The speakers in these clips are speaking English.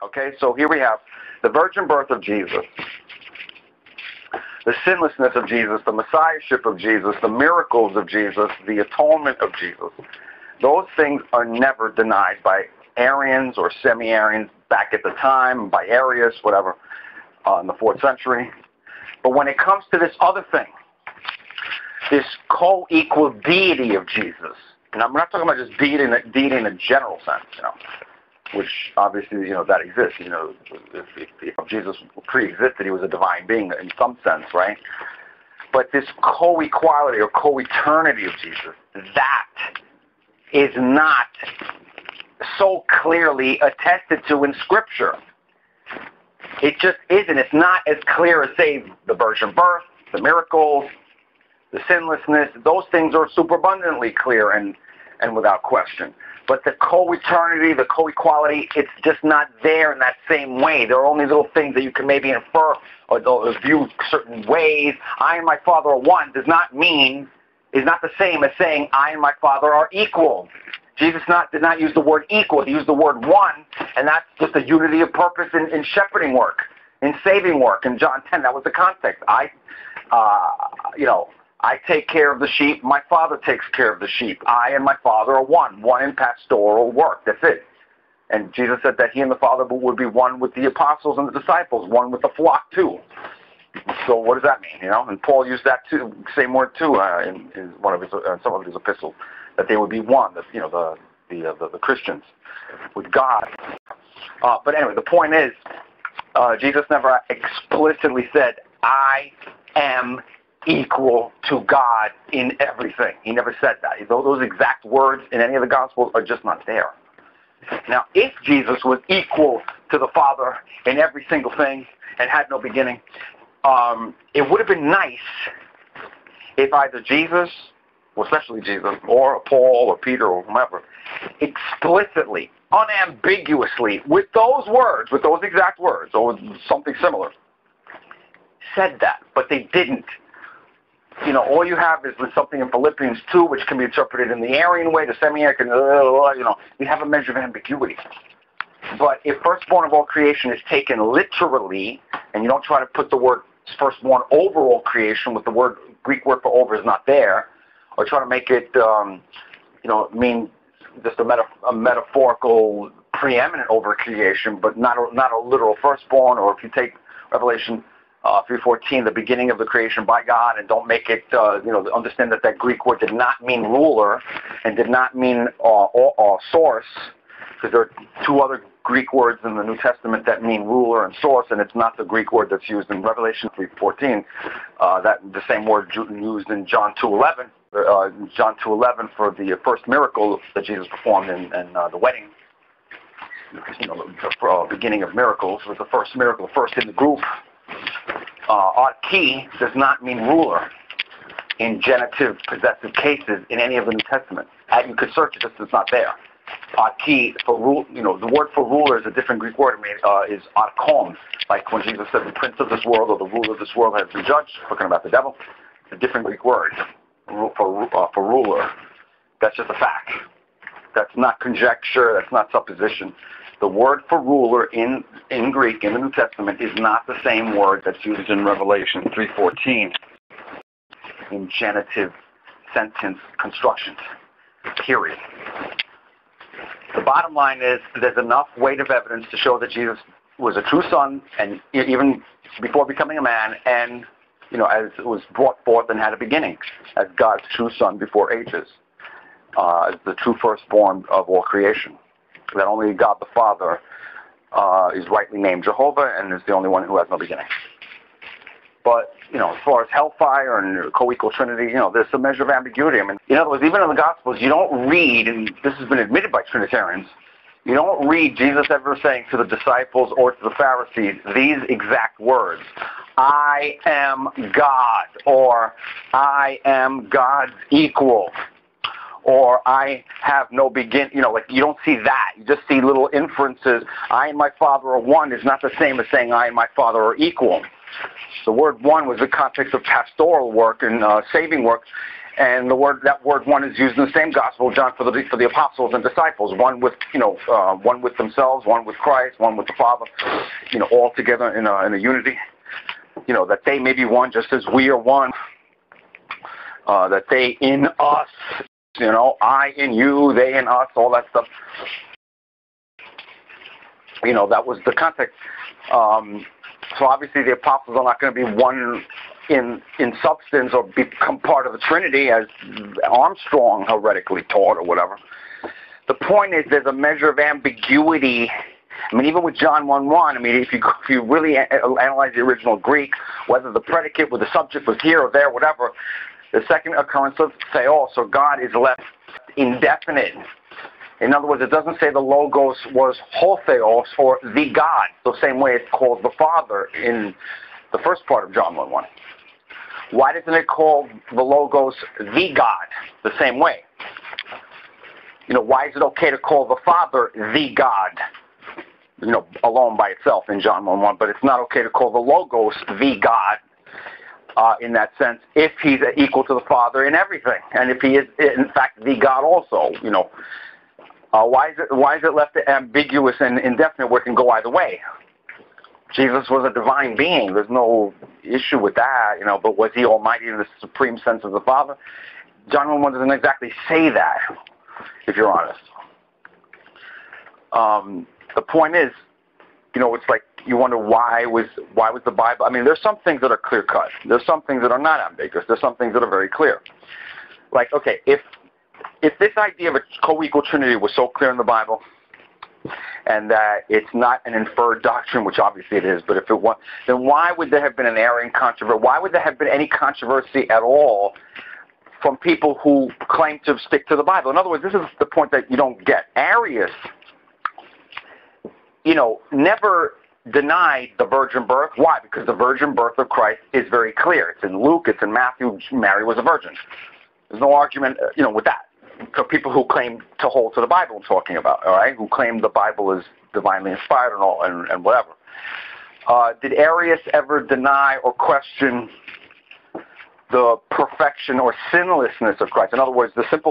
Okay, so here we have the virgin birth of Jesus, the sinlessness of Jesus, the Messiahship of Jesus, the miracles of Jesus, the atonement of Jesus. Those things are never denied by Arians or semi-Arians back at the time, by Arius, whatever, in the 4th century. But when it comes to this other thing, this co-equal deity of Jesus, and I'm not talking about just deity in a general sense, which obviously, that exists. If Jesus pre-existed, he was a divine being in some sense, right? But this co-equality or co-eternity of Jesus, that is not so clearly attested to in Scripture. It just isn't. It's not as clear as, say, the virgin birth, the miracles, the sinlessness. Those things are superabundantly clear and without question. But the co-eternity, the co-equality, it's just not there in that same way. There are only little things that you can maybe infer or view certain ways. I and my Father are one is not the same as saying I and my Father are equal. Jesus did not use the word equal. He used the word one, and that's just a unity of purpose in shepherding work, in saving work. In John 10, that was the context. I take care of the sheep. My Father takes care of the sheep. I and my Father are one in pastoral work. That's it. And Jesus said that he and the Father would be one with the apostles and the disciples, one with the flock too. So what does that mean? And Paul used that too, same word too, in one of his some of his epistles, that they would be one. The Christians with God. But anyway, the point is, Jesus never explicitly said, "I am equal to God in everything." He never said that. Those exact words in any of the Gospels are just not there. Now, if Jesus was equal to the Father in every single thing and had no beginning, it would have been nice if either Jesus, well, especially Jesus, or Paul or Peter or whomever, explicitly, unambiguously, with those exact words, or something similar, said that. But they didn't. All you have is something in Philippians 2, which can be interpreted in the Arian way, the semi-Arian, you have a measure of ambiguity. But if firstborn of all creation is taken literally, and you don't try to put the word firstborn over all creation with the Greek word for over is not there, or try to make it, mean just a metaphorical preeminent over creation, but not a literal firstborn, or if you take Revelation 3:14, the beginning of the creation by God, and don't make it, understand that Greek word did not mean ruler and did not mean source, because there are two other Greek words in the New Testament that mean ruler and source, and it's not the Greek word that's used in Revelation 3:14. That the same word used in John 2:11. John 2:11 for the first miracle that Jesus performed in the wedding. The beginning of miracles was the first miracle, the first in the group. Archi does not mean ruler in genitive possessive cases in any of the New Testament. You could search it, it's not there. Archi for rule, the word for ruler is a different Greek word. Is archon, like when Jesus said the prince of this world or the ruler of this world has been judged, talking about the devil. It's a different Greek word for ruler. That's just a fact. That's not conjecture. That's not supposition. The word for ruler in Greek in the New Testament is not the same word that's used in Revelation 3:14 in genitive sentence constructions, period. The bottom line is there's enough weight of evidence to show that Jesus was a true son, and even before becoming a man, and as it was brought forth and had a beginning, as God's true son before ages, as the true firstborn of all creation. That only God the Father is rightly named Jehovah and is the only one who has no beginning. But, as far as hellfire and co-equal Trinity, there's a measure of ambiguity. In other words, even in the Gospels, you don't read, and this has been admitted by Trinitarians, you don't read Jesus ever saying to the disciples or to the Pharisees these exact words, "I am God," or "I am God's equal," or "I have no beginning." You don't see that. You just see little inferences. "I and my Father are one" is not the same as saying "I and my Father are equal." The word "one" was the context of pastoral work and saving work, And that word one is used in the same Gospel of John for the apostles and disciples. One with one with themselves, one with Christ, one with the Father. All together in a unity. That they may be one, just as we are one. That they in us. I in you, they in us, all that stuff. That was the context. So obviously the apostles are not going to be one in substance or become part of the Trinity as Armstrong heretically taught or whatever. The point is there's a measure of ambiguity. I mean, even with John 1:1, I mean, if you really analyze the original Greek, whether the predicate with the subject was here or there, whatever, the second occurrence of theos, or God, is left indefinite. In other words, it doesn't say the Logos was ho theos or the God, the same way it calls the Father in the first part of John 1:1. Why doesn't it call the Logos the God the same way? Why is it okay to call the Father the God, alone by itself in John 1:1, but it's not okay to call the Logos the God in that sense if he's equal to the Father in everything, and if he is in fact the God also, why is it left ambiguous and indefinite where it can go either way? Jesus was a divine being. There's no issue with that, but was he almighty in the supreme sense of the Father? John 1:1 doesn't exactly say that, if you're honest. The point is, it's like you wonder why was the Bible. I mean, there's some things that are clear-cut. There's some things that are not ambiguous. There's some things that are very clear. Like, okay, if this idea of a co-equal Trinity was so clear in the Bible, and that it's not an inferred doctrine, which obviously it is, but if it was, then why would there have been an Arian controversy? Why would there have been any controversy at all from people who claim to stick to the Bible? In other words, this is the point that you don't get. Arius, never denied the virgin birth. Why? Because the virgin birth of Christ is very clear. It's in Luke, it's in Matthew. Mary was a virgin. There's no argument, with that. For people who claim to hold to the Bible I'm talking about, all right, who claim the Bible is divinely inspired and all and whatever. Did Arius ever deny or question the perfection or sinlessness of Christ? In other words, just that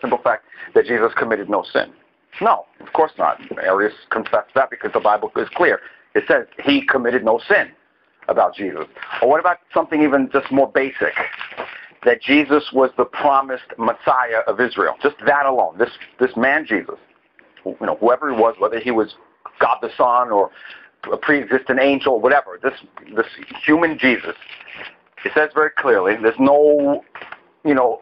simple fact that Jesus committed no sin. No, of course not. Arius confessed that because the Bible is clear. It says he committed no sin about Jesus. Or what about something even just more basic? That Jesus was the promised Messiah of Israel. Just that alone. This man Jesus, whoever he was, whether he was God the Son or a pre-existent angel, whatever, this human Jesus, it says very clearly, there's no,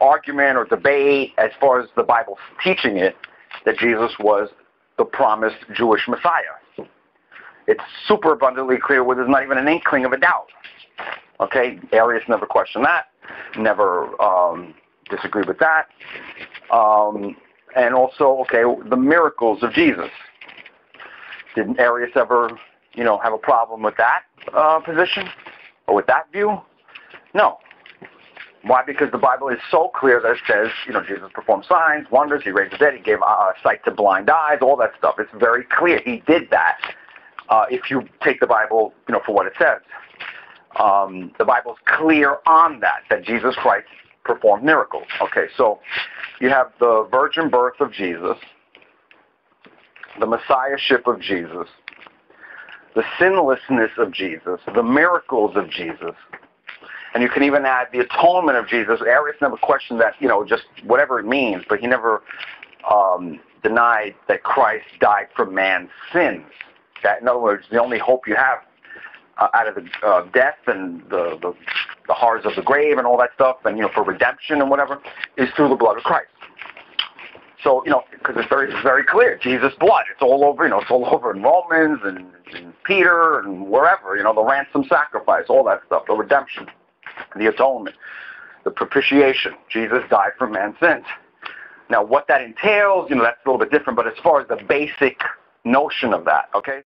argument or debate as far as the Bible's teaching it, that Jesus was the promised Jewish Messiah. It's super abundantly clear where there's not even an inkling of a doubt. Okay, Arius never questioned that, never disagreed with that. And also, okay, the miracles of Jesus. Did Arius ever, have a problem with that position or with that view? No. Why? Because the Bible is so clear that it says, Jesus performed signs, wonders, he raised the dead, he gave sight to blind eyes, all that stuff. It's very clear he did that if you take the Bible, for what it says. The Bible's clear on that Jesus Christ performed miracles. Okay, so you have the virgin birth of Jesus, the Messiahship of Jesus, the sinlessness of Jesus, the miracles of Jesus, and you can even add the atonement of Jesus. Arius never questioned that, just whatever it means, but he never denied that Christ died for man's sins. That, in other words, the only hope you have out of the death and the horrors of the grave and all that stuff, and for redemption and whatever, is through the blood of Christ. So because it's very clear, Jesus' blood. It's all over. It's all over in Romans and in Peter and wherever. The ransom sacrifice, all that stuff, the redemption, the atonement, the propitiation. Jesus died for man's sins. Now, what that entails, that's a little bit different. But as far as the basic notion of that, okay.